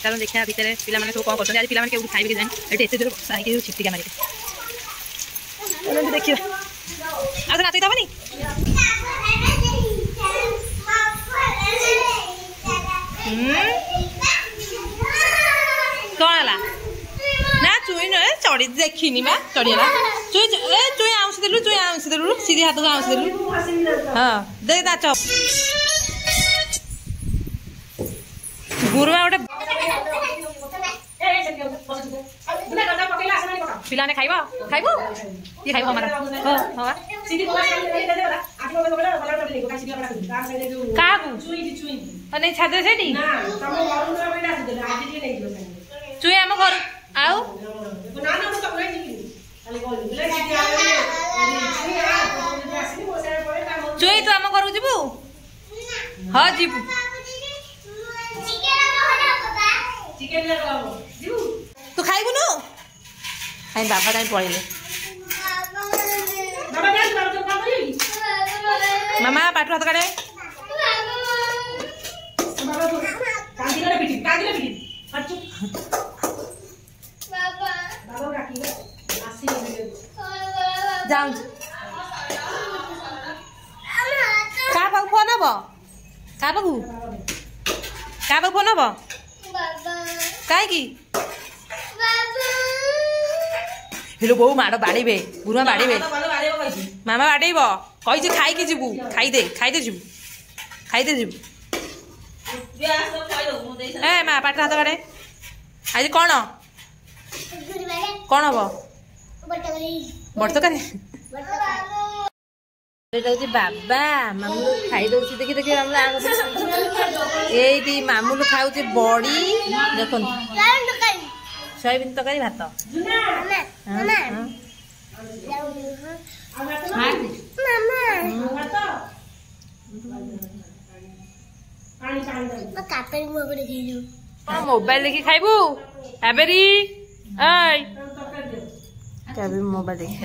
चलो देखा भितर पिला सब कौन कर पिला के खाइबे जाए ये एत जोर साइके छिपटिका मारे देखिए आज नाच दबनी कौन है ना चुई न चढ़ी देखनी बा चढ़ीला चुई चुई आउंस देलु सीधे हाथ को आउंस देलु हाँ देख नाच गुरुआ गोटे पिलाने खाइबो खाइबो ये खाइबो हमारा हां हां कागु चुई नहीं छादे सेठी ना तम घरु न बेटा आसीले आज जे नहीं दिलो चुई हम घर आउ ना ना तो नहीं जी खाली बोल ले सीधी आ चुई तो हम घर जीबू हां जीबू चिकन ले लगाओ जीबू तू खाइबू न आई बाबा काई पळेले बाबा जा तो काम करी मामा पाटू हाथ काढे बाबा कांदिला बिटी हटू बाबा बाबा काकी आसी जाऊ का बाबू फोन हबो का बाबू फोन हबो बाबा काई की हेलो बहु माड़ बाड़े गुरुआ बाड़े मामा बाड़ेब कही खाई जीवु खाईदे जीवु ए माँ पाट हाथ बाड़े आज कौन हम बर्तकारी बाबा मामू खाई दौर देखी देखी ये मामूलू खाऊ बड़ी देख सोयाबीन तरकारी भात मोबाइल देखी खाइबू एबेरी मोबाइल देखी